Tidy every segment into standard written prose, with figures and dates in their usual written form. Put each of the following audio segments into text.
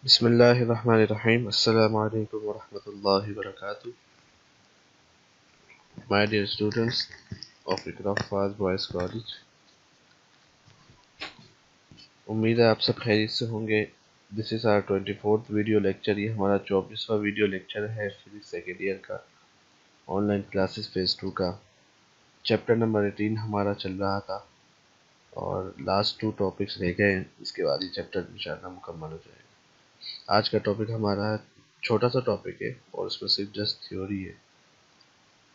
Bismillahirrahmanirrahim. Assalamu alaikum wa rahmatullahi wa barakatuh. My dear students of Iqra Faz Boys College, उम्मीद है आप सब खैरियत से होंगे। This is our 24th video lecture. ये हमारा 24वां वीडियो लेक्चर है फिजिक्स सेकेंड ईयर का, ऑनलाइन क्लासेस फेज़ 2 का। चैप्टर नंबर 18 हमारा चल रहा था और लास्ट 2 टॉपिक्स रह गए हैं। इसके बाद ये चैप्टर इंशाअल्लाह मुकम्मल हो जाएगा। आज का टॉपिक हमारा छोटा सा टॉपिक है और उसमें सिर्फ जस्ट थ्योरी है,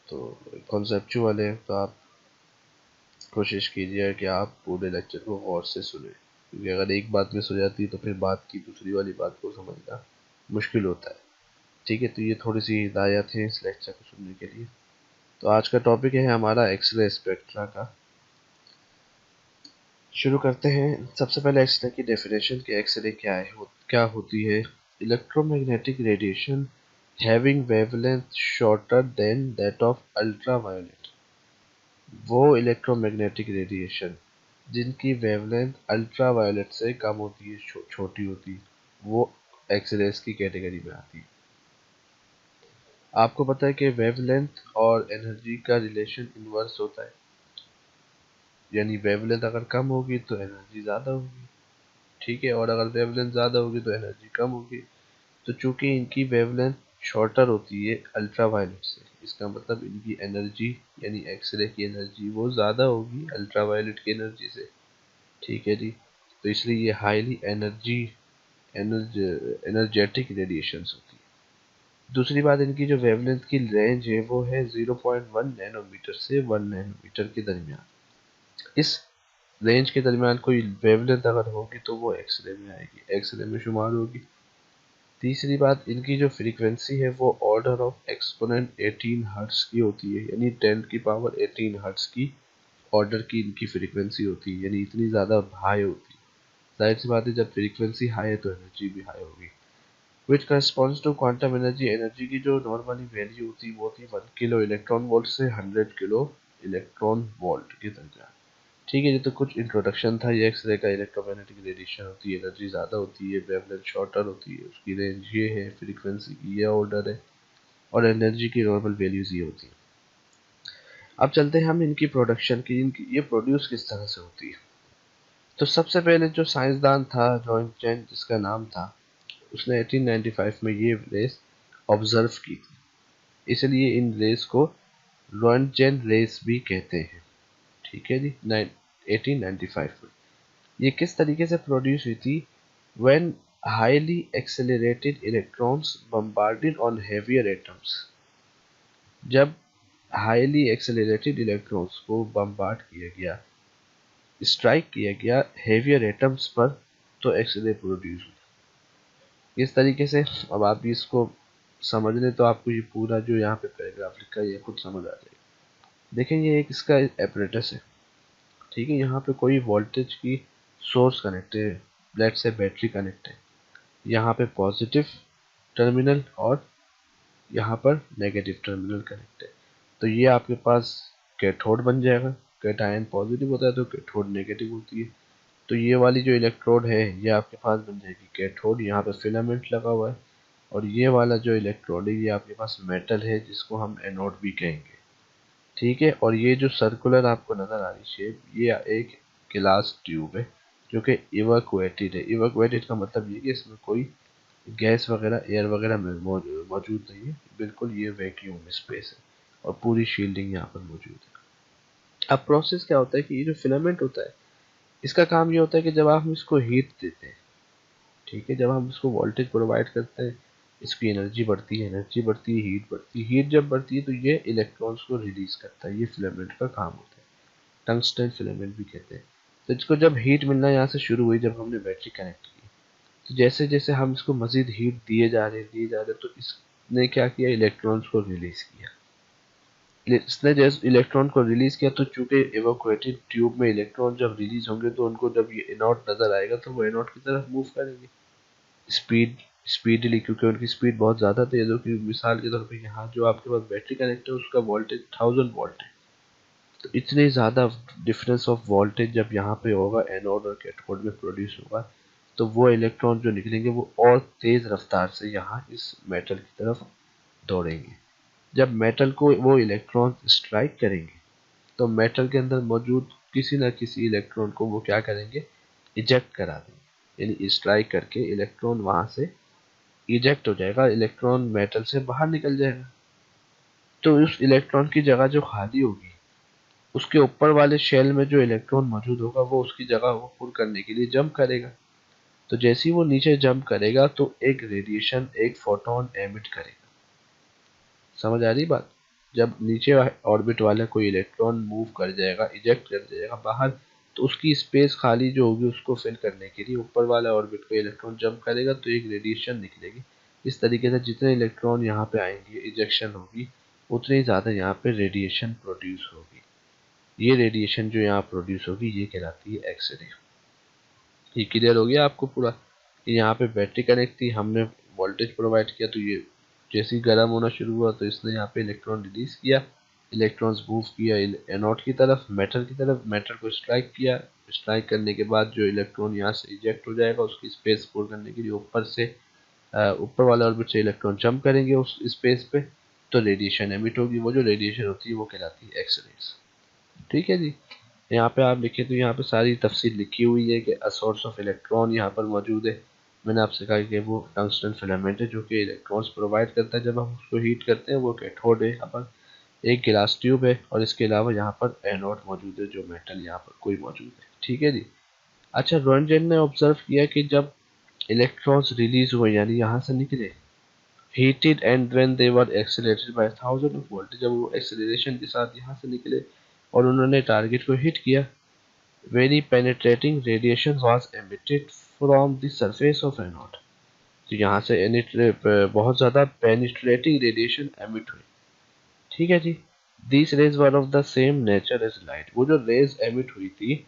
तो कॉन्सेप्चुअल है। तो आप कोशिश कीजिए कि आप पूरे लेक्चर को गौर से सुने, क्योंकि अगर एक बात मिस हो जाती है तो फिर बात की दूसरी वाली बात को समझना मुश्किल होता है। ठीक है, तो ये थोड़ी सी हिदायत है इस लेक्चर को सुनने के लिए। तो आज का टॉपिक है हमारा एक्सरे स्पेक्ट्रा का। शुरू करते हैं। सबसे पहले एक्सरे की डेफिनेशन कि एक्सरे क्या होती है। Electromagnetic radiation having wavelength shorter than that of ultraviolet. वो इलेक्ट्रोमैग्नेटिक रेडिएशन जिनकी वेवलेंथ अल्ट्रावायलेट से कम होती है, छोटी होती है, वो एक्सरेज की कैटेगरी में आती है। आपको पता है कि वेवलेंथ और एनर्जी का रिलेशन इनवर्स होता है, यानी वेवलेंथ अगर कम होगी तो एनर्जी ज़्यादा होगी। ठीक है, और अगर वेवलेंथ ज़्यादा होगी तो एनर्जी कम होगी। तो चूंकि इनकी वेवलेंथ शॉर्टर होती है अल्ट्रावायलेट से, इसका मतलब इनकी एनर्जी यानी एक्सरे की एनर्जी वो ज़्यादा होगी अल्ट्रावायलेट की एनर्जी से। ठीक है जी, तो इसलिए ये हाईली एनर्जेटिक रेडिएशंस होती है। दूसरी बात, इनकी जो वेवलेंथ की रेंज है वो है 0.1 नैनोमीटर से 1 नैनोमीटर के दरमियान। इस रेंज के दरमियान कोई वेवलेंथ अगर होगी तो वो एक्सरे में आएगी, एक्सरे में शुमार होगी। तीसरी बात, इनकी जो फ्रीक्वेंसी है वो ऑर्डर ऑफ एक्सपोनेंट 18 हर्ट्ज की होती है, यानी 10 की पावर 18 हर्ट्ज की ऑर्डर की इनकी फ्रीक्वेंसी होती है, यानी इतनी ज़्यादा हाई होती है। जाहिर सी बात है, जब फ्रीक्वेंसी हाई है तो एनर्जी भी हाई होगी। Which corresponds to quantum energy. Energy की जो नॉर्मली वैल्यू होती है वो होती है 1 किलो इलेक्ट्रॉन वोल्ट से 100 किलो इलेक्ट्रॉन वोल्ट के दरमियान। ठीक है, ये तो कुछ इंट्रोडक्शन था। ये एक्सरे का इलेक्ट्रोमैग्नेटिक रेडिएशन होती है, एनर्जी ज़्यादा होती है, वेवलेंथ शॉर्टर होती है, उसकी रेंज ये है, फ्रीक्वेंसी की ये ऑर्डर है, और एनर्जी की नॉर्मल वैल्यूज ये होती है। अब चलते हैं हम इनकी प्रोडक्शन की, इनकी ये प्रोड्यूस किस तरह से होती है। तो सबसे पहले जो साइंसदान था रॉन्टगेन, जिसका नाम था, उसने 1895 में ये रेस ऑब्जर्व की थी, इसलिए इन रेस को रॉन्टगेन रेस भी कहते हैं। ठीक है जी, 1895 में ये किस तरीके से प्रोड्यूस हुई थी। When highly accelerated electrons bombarded on heavier atoms. जब हाईली एक्सेलरेटेड इलेक्ट्रॉन्स को बम्बार्ड किया गया, स्ट्राइक किया गया हेवियर एटम्स पर, तो एक्सरे प्रोड्यूस हुई। इस तरीके से अब आप इसको समझ लें तो आपको ये पूरा जो यहाँ पे पैराग्राफ लिखा है ये खुद समझ आ जाएगा। देखें, ये एक इसका एपरेटस है। ठीक है, यहाँ पे कोई वोल्टेज की सोर्स कनेक्ट है, लेट से बैटरी कनेक्ट है, यहाँ पे पॉजिटिव टर्मिनल और यहाँ पर नेगेटिव टर्मिनल कनेक्ट है। तो ये आपके पास कैथोड बन जाएगा, कैटायन पॉजिटिव होता है तो कैथोड नेगेटिव होती है। तो ये वाली जो इलेक्ट्रोड है ये आपके पास बन जाएगी कैथोड, यहाँ पे फिलामेंट लगा हुआ है, और ये वाला जो इलेक्ट्रोड है ये आपके पास मेटल है जिसको हम एनोड भी कहेंगे। ठीक है, और ये जो सर्कुलर आपको नज़र आ रही शेप, ये एक गिलास ट्यूब है जो कि इवैक्यूएटेड है। इवैक्यूएटेड का मतलब ये कि इसमें कोई गैस वगैरह एयर वगैरह मौजूद नहीं है, बिल्कुल ये वैक्यूम स्पेस है और पूरी शील्डिंग यहाँ पर मौजूद है। अब प्रोसेस क्या होता है कि ये जो फिलामेंट होता है इसका काम ये होता है कि जब आप इसको हीट देते हैं, ठीक है, जब हम इसको वोल्टेज प्रोवाइड करते हैं, इसकी एनर्जी बढ़ती है, एनर्जी बढ़ती है, हीट बढ़ती है, हीट जब बढ़ती है तो ये इलेक्ट्रॉन्स को रिलीज करता है। ये फिलामेंट का काम होता है, टंगस्टन फिलामेंट भी कहते हैं। तो इसको जब हीट मिलना यहाँ से शुरू हुई, जब हमने बैटरी कनेक्ट की, तो जैसे जैसे हम इसको मजीद हीट दिए जा रहे, तो इसने क्या किया, इलेक्ट्रॉन्स को रिलीज किया। इसने जैसे इलेक्ट्रॉन को रिलीज किया तो चूंकि इवैक्यूएटेड ट्यूब में इलेक्ट्रॉन जब रिलीज होंगे तो उनको जब ये एनोड नजर आएगा तो वो एनोड की तरफ मूव करेंगे स्पीडली, क्योंकि उनकी स्पीड बहुत ज़्यादा तेज होगी। मिसाल के तौर पे यहाँ जो आपके पास बैटरी कनेक्ट है उसका वोल्टेज 1000 वोल्ट है, तो इतने ज़्यादा डिफरेंस ऑफ वोल्टेज जब यहाँ पे होगा एनोड और कैथोड में प्रोड्यूस होगा, तो वो इलेक्ट्रॉन जो निकलेंगे वो और तेज रफ्तार से यहाँ इस मेटल की तरफ दौड़ेंगे। जब मेटल को वो इलेक्ट्रॉन स्ट्राइक करेंगे तो मेटल के अंदर मौजूद किसी न किसी इलेक्ट्रॉन को वो क्या करेंगे, इजेक्ट करा देंगे, यानी स्ट्राइक करके इलेक्ट्रॉन वहां से इजेक्ट हो जाएगा, इलेक्ट्रॉन मेटल से बाहर निकल जाएगा। तो उस इलेक्ट्रॉन की जगह जो खाली होगी उसके ऊपर वाले शेल में जो इलेक्ट्रॉन मौजूद होगा वो उसकी जगह वो पुर करने के लिए जंप करेगा। तो जैसे ही वो नीचे जंप करेगा तो एक रेडिएशन, एक फोटोन एमिट करेगा। समझ आ रही बात? जब नीचे ऑर्बिट वाला कोई इलेक्ट्रॉन मूव कर जाएगा, इजेक्ट कर जाएगा बाहर, तो उसकी स्पेस खाली जो होगी उसको फिल करने के लिए ऊपर वाला ऑर्बिट को इलेक्ट्रॉन जंप करेगा तो एक रेडिएशन निकलेगी। इस तरीके से जितने इलेक्ट्रॉन यहाँ पे आएंगे, इजेक्शन होगी, उतनी ही ज़्यादा यहाँ पे रेडिएशन प्रोड्यूस होगी। ये रेडिएशन जो यहाँ प्रोड्यूस होगी ये कहलाती है एक्सरे। ये क्लियर हो गया आपको पूरा? यहाँ पे बैटरी कनेक्ट थी, हमने वोल्टेज प्रोवाइड किया, तो ये जैसे ही गर्म होना शुरू हुआ तो इसने यहाँ पे इलेक्ट्रॉन रिलीज किया, इलेक्ट्रॉन्स मूव किया एनोड की तरफ, मेटल की तरफ, मेटल को स्ट्राइक किया। स्ट्राइक करने के बाद जो इलेक्ट्रॉन यहाँ से इजेक्ट हो जाएगा उसकी स्पेस पूर्ण करने के लिए ऊपर से ऊपर वाले ऑर्बिट से इलेक्ट्रॉन जंप करेंगे उस स्पेस पे, तो रेडिएशन एमिट होगी। वो जो रेडिएशन होती है वो कहलाती है एक्सरेज। ठीक है जी। यहाँ पे आप लिखे तो यहाँ पे सारी तफसील लिखी हुई है कि सोर्स ऑफ इलेक्ट्रॉन यहाँ पर मौजूद है। मैंने आपसे कहा कि वो टंगस्टन फिलामेंट है जो कि इलेक्ट्रॉन्स प्रोवाइड करता है। जब हम उसको हीट करते हैं वो कैथोड है, यहाँ पर एक गिलास ट्यूब है, और इसके अलावा यहाँ पर एनोड मौजूद है जो मेटल यहाँ पर कोई मौजूद है। ठीक है जी। अच्छा, रोंटगेन ने ऑब्जर्व किया कि जब इलेक्ट्रॉन्स रिलीज हुए यानी यहाँ से निकले, heated and when they were accelerated by 1000 of volt, जब वो एक्सेलरेशन के साथ यहाँ से निकले और उन्होंने टारगेट को हिट किया, very penetrating radiation was emitted from the surface of anode। तो यहाँ से बहुत ज़्यादा penetrating radiation emit हुई। ठीक है जी। These rays were of the same nature as light। वो जो रेज emit हुई थी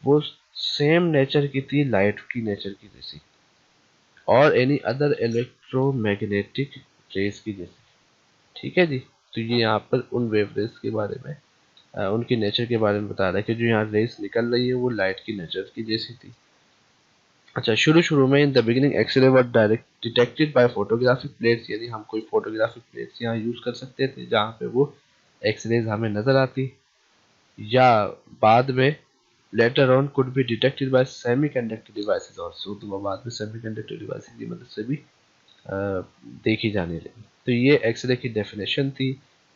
वो सेम नेचर की थी लाइट की नेचर की जैसी, और एनी अदर इलेक्ट्रोमैग्नेटिक रेज की जैसी। ठीक है जी। तो ये यहाँ पर उन वेव रेज के बारे में उनकी नेचर के बारे में बता रहा है कि जो यहाँ रेज निकल रही है वो लाइट की नेचर की जैसी थी। अच्छा, शुरू शुरू में in the beginning X ray were direct detected by photographic plates, यानी हम कोई फोटोग्राफिक प्लेट्स यहाँ यूज कर सकते थे जहाँ पे वो एक्सरेज हमें नजर आती, या बाद में later on could be detected by semiconductor devices also. तो वो बाद में सेमीकंडक्टर डिवाइसेस की मदद से भी देखी जाने लगी। तो ये एक्सरे की डेफिनेशन थी।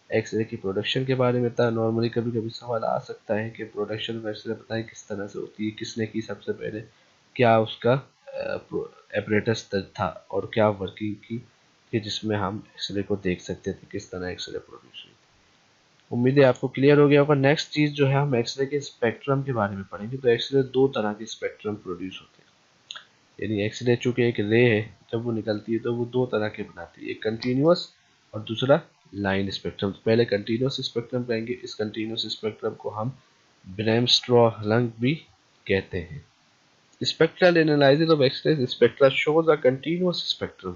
एक्सरे की प्रोडक्शन के बारे में था। नॉर्मली कभी कभी सवाल आ सकता है कि प्रोडक्शन ऑफ एक्सरे बताएं किस तरह से होती है, किसने की सबसे पहले, क्या उसका एपरेटस था और क्या वर्किंग की कि जिसमें हम एक्सरे को देख सकते थे, किस तरह एक्सरे प्रोड्यूस हुई। उम्मीद है आपको क्लियर हो गया होगा। नेक्स्ट चीज जो है हम एक्सरे के स्पेक्ट्रम के बारे में पढ़ेंगे। तो एक्सरे दो तरह के स्पेक्ट्रम प्रोड्यूस होते हैं, यानी एक्सरे चूंकि एक रे है, जब वो निकलती है तो वो दो तरह के बनाती है, एक कंटिन्यूअस और दूसरा लाइन स्पेक्ट्रम। तो पहले कंटिन्यूअस स्पेक्ट्रम कहेंगे। इस कंटिन्यूअस स्पेक्ट्रम को हम ब्रेमस्ट्रॉ-लंग भी कहते हैं। Spectral analysis of X ray spectra shows a continuous spectrum.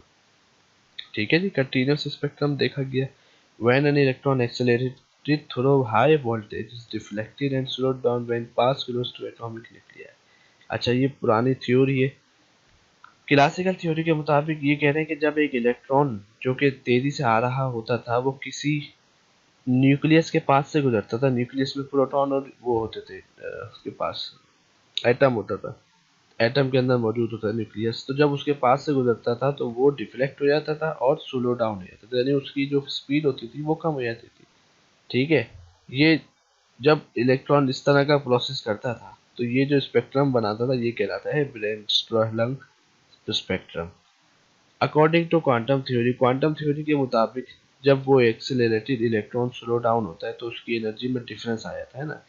ठीक है जी। कंटिन्यूअस स्पेक्ट्रम देखा गया when an electron accelerated through high voltage is deflected and slowed down when pass close to atomic nuclear. अच्छा, ये पुरानी थ्योरी है। क्लासिकल थ्योरी के मुताबिक ये कह रहे हैं कि जब एक इलेक्ट्रॉन जो कि तेजी से आ रहा होता था वो किसी न्यूक्लियस के पास से गुजरता था, न्यूक्लियस में प्रोटॉन और वो होते थे, उसके पास एटम होता था, एटम के अंदर मौजूद होता है न्यूक्लियस। तो जब उसके पास से गुजरता था तो वो डिफ्लेक्ट हो जाता था और स्लो डाउन हो जाता था, यानी उसकी जो स्पीड होती थी वो कम हो जाती थी। ठीक है। ये जब इलेक्ट्रॉन इस तरह का प्रोसेस करता था तो ये जो स्पेक्ट्रम बनाता था ये कहलाता है bremsstrahlung spectrum. According to quantum theory के मुताबिक जब वो एक्सेलरेटेड इलेक्ट्रॉन स्लो डाउन होता है तो उसकी एनर्जी में डिफरेंस आ जाता है ना,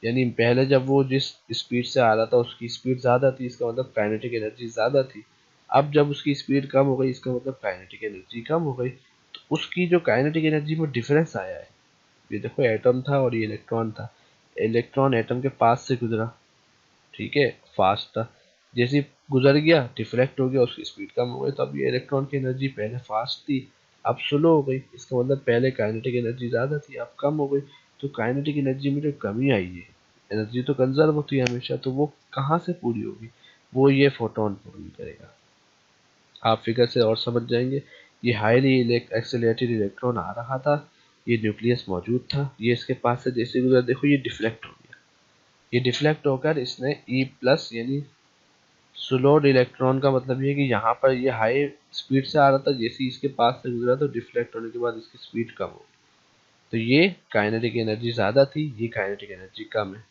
यानी पहले जब वो जिस स्पीड से आ रहा था उसकी स्पीड ज़्यादा थी, इसका मतलब काइनेटिक एनर्जी ज़्यादा थी। अब जब उसकी स्पीड कम हो गई इसका मतलब काइनेटिक एनर्जी कम हो गई। तो उसकी जो काइनेटिक एनर्जी में डिफरेंस आया है, ये देखो एटम था और ये इलेक्ट्रॉन था, इलेक्ट्रॉन एटम के पास से गुजरा, ठीक है, फास्ट था, जैसे ही गुजर गया डिफ्लेक्ट हो गया, उसकी स्पीड कम हो गई। तो अब ये इलेक्ट्रॉन की एनर्जी पहले फास्ट थी अब स्लो हो गई, इसका मतलब पहले काइनेटिक एनर्जी ज़्यादा थी अब कम हो गई। तो काइनेटिक एनर्जी में जो कमी आई है, एनर्जी तो कंजर्व होती है हमेशा, तो वो कहाँ से पूरी होगी, वो ये फोटोन प्रोड्यूस करेगा। आप फिगर से और समझ जाएंगे। ये हाईली एक्सेलरेटेड इलेक्ट्रॉन आ रहा था, ये न्यूक्लियस मौजूद था, ये इसके पास से जैसे गुजरा, देखो ये डिफ्लेक्ट हो गया। ये डिफ्लेक्ट होकर इसने ई प्लस यानी स्लोड इलेक्ट्रॉन का मतलब ये है कि यहाँ पर ये हाई स्पीड से आ रहा था, जैसे ही इसके पास से गुजरा तो डिफ्लेक्ट होने के बाद इसकी स्पीड कम हो गई। तो ये काइनेटिक एनर्जी ज़्यादा थी, ये काइनेटिक एनर्जी कम है।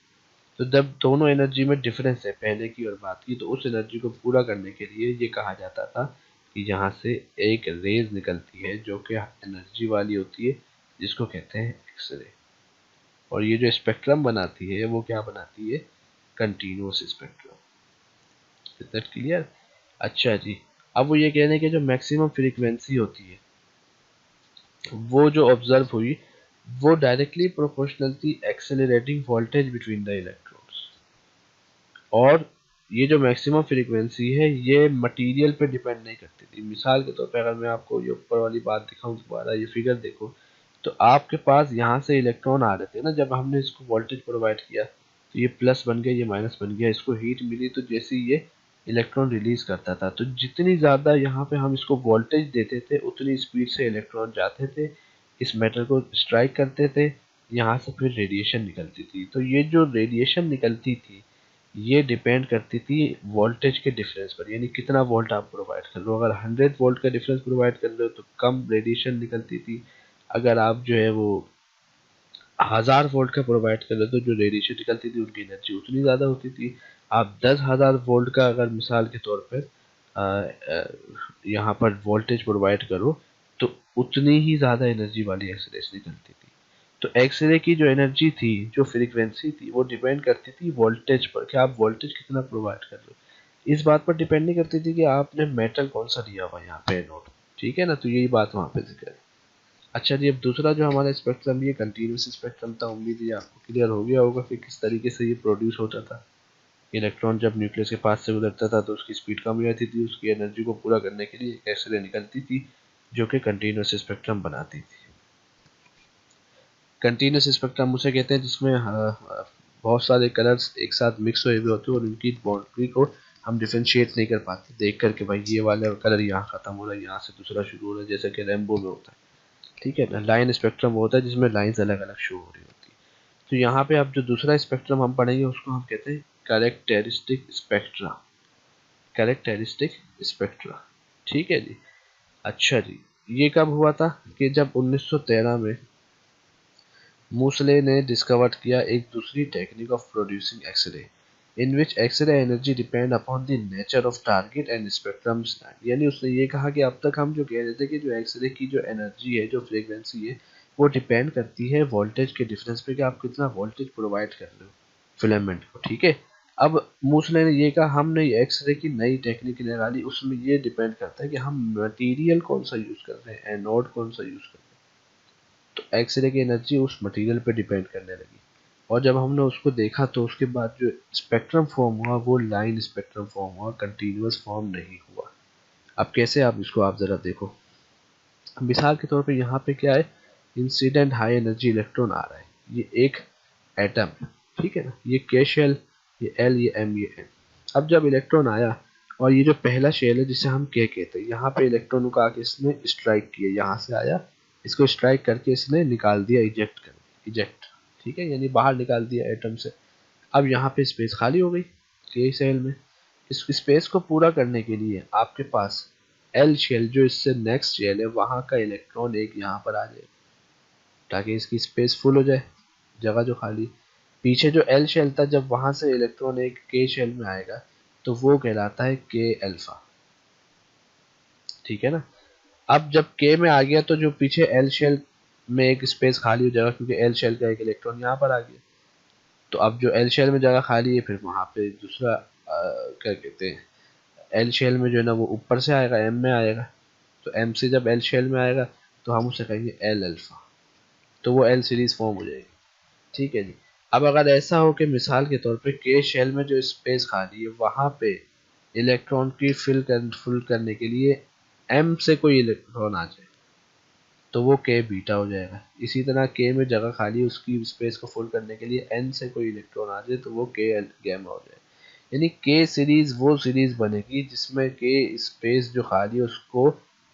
तो जब दोनों एनर्जी में डिफरेंस है पहले की और बाद की, तो उस एनर्जी को पूरा करने के लिए ये कहा जाता था कि यहाँ से एक रेज निकलती है जो कि एनर्जी वाली होती है, जिसको कहते हैं एक्सरे। और ये जो स्पेक्ट्रम बनाती है वो क्या बनाती है, continuous spectrum. Is that clear? अच्छा जी, अब वो ये कह रहे हैं कि जो मैक्सिमम फ्रीक्वेंसी होती है वो जो ऑब्जर्व हुई वो डायरेक्टली प्रोपोर्शनल थी accelerating voltage between the electrons. और ये जो मैक्सिमम फ्रीक्वेंसी है ये मटेरियल पे डिपेंड नहीं करती थी। मिसाल के तौर पे अगर मैं आपको ये ऊपर वाली बात दिखाऊं दोबारा, ये फिगर देखो, तो आपके पास यहाँ से इलेक्ट्रॉन आ रहे थे ना, जब हमने इसको वोल्टेज प्रोवाइड किया तो ये प्लस बन गया, ये माइनस बन गया, इसको हीट मिली तो जैसे ये इलेक्ट्रॉन रिलीज करता था, तो जितनी ज़्यादा यहाँ पे हम इसको वोल्टेज देते थे उतनी स्पीड से इलेक्ट्रॉन जाते थे, इस मेटल को स्ट्राइक करते थे, यहाँ से फिर रेडिएशन निकलती थी। तो ये जो रेडिएशन निकलती थी ये डिपेंड करती थी वोल्टेज के डिफरेंस पर, यानी कितना वोल्ट आप प्रोवाइड कर रहे हो। अगर 100 वोल्ट का डिफरेंस प्रोवाइड कर रहे हो तो कम रेडिएशन निकलती थी। अगर आप जो है वो 1000 वोल्ट का प्रोवाइड कर रहे हो तो जो रेडिएशन निकलती थी उनकी एनर्जी उतनी ज़्यादा होती थी। आप 10,000 वोल्ट का अगर मिसाल के तौर पर यहाँ पर वोल्टेज प्रोवाइड करो तो उतनी ही ज़्यादा एनर्जी वाली एक्सरेस निकलती थी। तो एक्सरे की जो एनर्जी थी, जो फ्रीक्वेंसी थी, वो डिपेंड करती थी वोल्टेज पर कि आप वोल्टेज कितना प्रोवाइड कर रहे हो। इस बात पर डिपेंड नहीं करती थी कि आपने मेटल कौन सा लिया हुआ यहाँ पे एनोड। ठीक है ना, तो यही बात वहाँ पे जिक्र है। अच्छा जी, अब दूसरा जो हमारा स्पेक्ट्रम, ये कंटिन्यूस स्पेक्ट्रम था। उम्मीद है आपको क्लियर हो गया होगा कि किस तरीके से ये प्रोड्यूस होता था। इलेक्ट्रॉन जब न्यूक्लियस के पास से गुजरता था तो उसकी स्पीड कम हो जाती थी, उसकी एनर्जी को पूरा करने के लिए एक एक्सरे निकलती थी जो कि कंटिन्यूस स्पेक्ट्रम बनाती थी। कंटिन्यूस स्पेक्ट्रम उसे कहते हैं जिसमें बहुत सारे कलर्स एक साथ मिक्स हुए हुए होते हैं और उनकी बाउंड्री को हम डिफ्रेंशिएट नहीं कर पाते देख करके, भाई ये वाला कलर यहाँ खत्म हो रहा है, यहाँ से दूसरा शुरू हो रहा है, जैसे कि रेनबो में होता है। ठीक है ना, लाइन स्पेक्ट्रम होता है जिसमें लाइंस अलग अलग शो हो रही होती है। तो यहाँ पे अब जो दूसरा स्पेक्ट्रम हम पढ़ेंगे उसको हम कहते हैं कैरेक्टरिस्टिक स्पेक्ट्रा। कैरेक्टरिस्टिक स्पेक्ट्रा, ठीक है जी। अच्छा जी, ये कब हुआ था कि जब 1913 में मूसले ने डिस्कवर किया एक दूसरी technique of producing X ray, in which X ray energy depend upon the nature of target and spectrum stand. यानी उसने ये कहा कि अब तक हम जो कह रहे थे कि जो एक्सरे की जो एनर्जी है, जो फ्रीक्वेंसी है, वो डिपेंड करती है वोल्टेज के डिफरेंस पे कि आप कितना वोल्टेज प्रोवाइड कर रहे हो फिलामेंट को। ठीक है, अब मूसले ने ये कहा हमने एक्सरे की नई टेक्निक निकाली, उसमें ये डिपेंड करता है कि हम मटेरियल कौन सा यूज कर रहे हैं, एनोड कौन सा यूज कर रहे हैं। तो एक्सरे की एनर्जी उस मटेरियल पे डिपेंड करने लगी। और जब हमने उसको देखा तो उसके बाद जो स्पेक्ट्रम फॉर्म हुआ वो लाइन स्पेक्ट्रम फॉर्म हुआ, कंटिन्यूअस फॉर्म नहीं हुआ। अब कैसे, आप इसको आप ज़रा देखो। मिसाल के तौर पे यहाँ पे क्या है, इंसिडेंट हाई एनर्जी इलेक्ट्रॉन आ रहा है, ये एक एटम है, ठीक है ना, ये के शेल, ये एल, ये एम, ये एन। अब जब इलेक्ट्रॉन आया और ये जो पहला शेल है जिसे हम के कहते हैं, यहाँ पे इलेक्ट्रॉन को आके इसने स्ट्राइक किया, यहाँ से आया, इसको स्ट्राइक करके इसने निकाल दिया, इजेक्ट, ठीक है, यानी बाहर निकाल दिया एटम से। अब यहाँ पे स्पेस खाली हो गई के शेल में। इस स्पेस को पूरा करने के लिए आपके पास एल शेल, जो इससे नेक्स्ट शेल है, वहां का इलेक्ट्रॉन एक यहाँ पर आ जाए ताकि इसकी स्पेस फुल हो जाए, जगह जो खाली। पीछे जो एल शेल था, जब वहां से इलेक्ट्रॉन एक के शेल में आएगा तो वो कहलाता है के अल्फा। ठीक है ना, अब जब के में आ गया तो जो पीछे एल शेल में एक स्पेस खाली हो जाएगा क्योंकि एल शेल का एक इलेक्ट्रॉन यहाँ पर आ गया। तो अब जो एल शेल में जगह खाली है, फिर वहां पे दूसरा क्या कहते हैं, एल शेल में जो है ना वो ऊपर से आएगा, एम में आएगा। तो एम से जब एल शेल में आएगा तो हम उसे कहेंगे एल अल्फा, तो वो एल सीरीज फॉर्म हो जाएगी। ठीक है जी। अब अगर ऐसा हो कि मिसाल के तौर पे के शेल में जो स्पेस खाली है वहां पे इलेक्ट्रॉन की फुल करने के लिए एम से कोई इलेक्ट्रॉन आ जाए तो वो के बीटा हो जाएगा। इसी तरह के में जगह खाली है, उसकी स्पेस को फुल करने के लिए एन से कोई इलेक्ट्रॉन आ जाए तो वो के गैमा हो जाएगा। यानी के सीरीज वो सीरीज बनेगी जिसमें के स्पेस जो खाली है उसको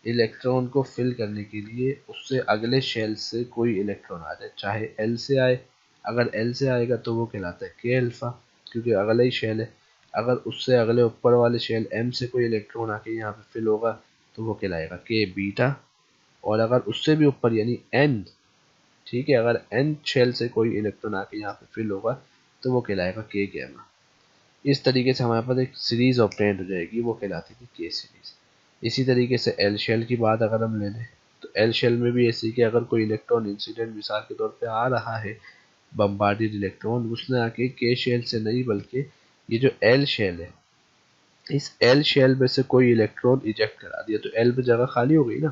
इलेक्ट्रॉन को फिल करने के लिए उससे अगले शेल से कोई इलेक्ट्रॉन आ जाए, चाहे एल से आए। अगर एल से आएगा तो वो कहलाता है के अल्फा, क्योंकि अगला ही शेल है। अगर उससे अगले ऊपर वाले शेल एम से कोई इलेक्ट्रॉन आके यहाँ पे फिल होगा तो वो कहलाएगा के बीटा। और अगर उससे भी ऊपर यानी एन, ठीक है, अगर एन शेल से कोई इलेक्ट्रॉन आके यहाँ पे फिल होगा तो वो कहलाएगा के गैमा। इस तरीके से हमारे पास एक सीरीज ऑब्टेंड हो जाएगी, वो कहलाती थी के सीरीज। इसी तरीके से एल शेल की बात अगर हम ले लें तो एल शेल में भी ऐसी कि अगर कोई इलेक्ट्रॉन इंसिडेंट मिसाल के तौर पे आ रहा है, बम्बार्डियड इलेक्ट्रॉन, उसने आके के शेल से नहीं बल्कि ये जो एल शेल है, इस एल शेल में से कोई इलेक्ट्रॉन इजेक्ट करा दिया तो एल पे जगह खाली हो गई ना।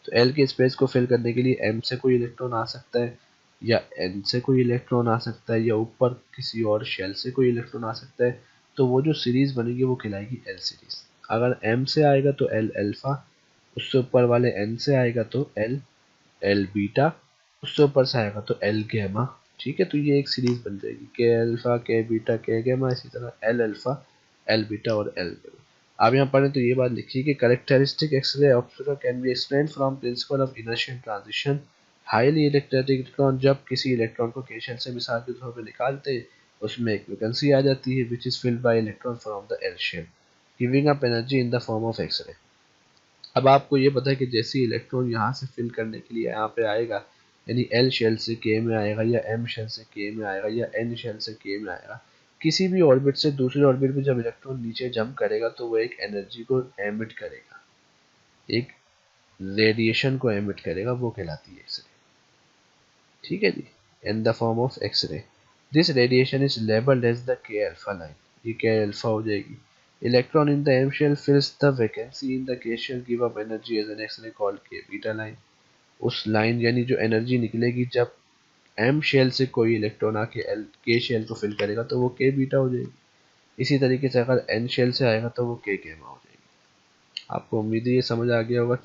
तो एल के स्पेस को फिल करने के लिए एम से कोई इलेक्ट्रॉन आ सकता है, या एन से कोई इलेक्ट्रॉन आ सकता है, या ऊपर किसी और शेल से कोई इलेक्ट्रॉन आ सकता है। तो वो जो सीरीज बनेगी वो कहलाएगी एल सीरीज। अगर एम से आएगा तो एल अल्फा, उससे ऊपर वाले एन से आएगा तो एल एल बीटा, उससे ऊपर से आएगा तो एल गैमा। ठीक है, तो ये एक सीरीज बन जाएगी के अल्फा के बीटा के गैमा, इसी तरह एल अल्फा एल बीटा और एल गैमा। आप यहाँ पढ़ें तो ये बात लिखिए कि characteristic X ray observer can be explain from principle of inertial transition. Highly electrostatic electron, जब किसी इलेक्ट्रॉन को के शेल से मिसाल के तौर पर निकालते उसमें एक वैकेंसी आ जाती है which is filled by electron from the L shell giving up energy in the form of X ray. अब आपको ये पता है कि जैसे इलेक्ट्रॉन यहाँ से फिल करने के लिए यहाँ पे आएगा, यानी एल शेल से के में आएगा, या एम शेल से के में आएगा, या एन शेल से के में आएगा, किसी भी ऑर्बिट से दूसरे ऑर्बिट में जब इलेक्ट्रॉन नीचे जंप करेगा तो वो एक एनर्जी को एमिट करेगा, एक रेडिएशन को एमिट करेगा, वो कहलाती है एक्सरे। ठीक है जी, in the form of x-ray. This radiation is labelled as the K alpha line, ये के अल्फा हो जाएगी। Electron in the M shell fills the vacancy in the K shell give up energy as an x-ray called K beta line. उस लाइन यानी जो energy निकलेगी जब M shell से कोई इलेक्ट्रॉन आके एल के शेल को फिल करेगा तो वो के बीटा हो जाएगी। इसी तरीके से अगर एन शेल से आएगा तो वो के गैमा हो जाएगी। आपको उम्मीद है ये समझ आ गया होगा,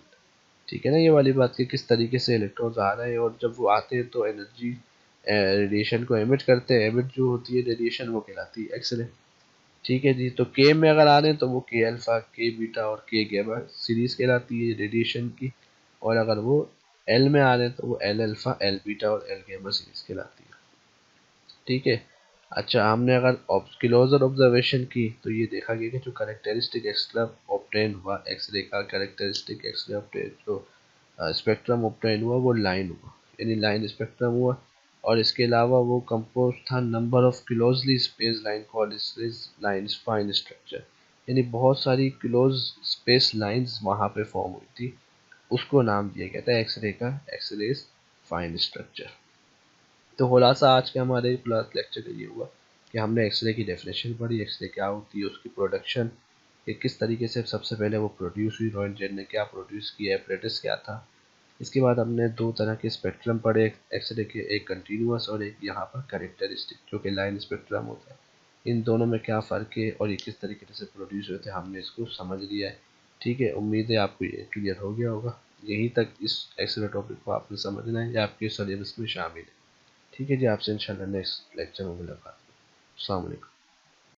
ठीक है ना, ये वाली बात कि किस तरीके से इलेक्ट्रॉन्स आ रहे हैं और जब वो आते हैं तो एनर्जी रेडिएशन को एमिट करते हैं। एमिट जो होती है रेडिएशन वो कहलाती है एक्सरे। ठीक है जी, तो के में अगर आ रहे हैं तो वो के अल्फा के बीटा और के गैमा सीरीज कहलाती है रेडिएशन की, और अगर वो एल में आ रहे हैं तो वो एल अल्फा एल बीटा और एल गैमा सीरीज कहलाती है। ठीक है, अच्छा, हमने अगर क्लोजर ऑब्जर्वेशन की तो ये देखा गया कि जो कैरेक्टरिस्टिक एक्सरे ऑब्टेन हुआ, एक्सरे का कैरेक्टरिस्टिक एक्सरे ऑब्टेन जो स्पेक्ट्रम ऑब्टेन हुआ वो लाइन हुआ, यानी लाइन स्पेक्ट्रम हुआ। और इसके अलावा वो कंपोज था number of closely space line called line fine structure, यानी बहुत सारी क्लोज स्पेस लाइंस वहाँ पे फॉर्म हुई थी, उसको नाम दिया गया था एक्सरे का, एक्सरे फाइन स्ट्रक्चर। तो खुलासा आज के हमारे क्लास लेक्चर का ये हुआ कि हमने एक्सरे की डेफिनेशन पढ़ी, एक्सरे क्या होती है, उसकी प्रोडक्शन कि किस तरीके से सबसे पहले वो प्रोड्यूस हुई, रॉयल जेन ने क्या प्रोड्यूस किया, एपरेटस क्या था। इसके बाद हमने दो तरह के स्पेक्ट्रम पढ़े एक्सरे के, एक कंटिन्यूस और एक यहाँ पर कैरेक्टरिस्टिक जो कि लाइन स्पेक्ट्रम होता है। इन दोनों में क्या फ़र्क है और ये किस तरीके से प्रोड्यूस हुए थे हमने इसको समझ लिया है। ठीक है, उम्मीद है आपको ये क्लियर हो गया होगा। यहीं तक इस एक्सरे टॉपिक को आपने समझना है या आपके सिलेबस में शामिल है। ठीक है जी, आपसे इंशाल्लाह नेक्स्ट लेक्चर में मुलाकात। अस्सलाम वालेकुम।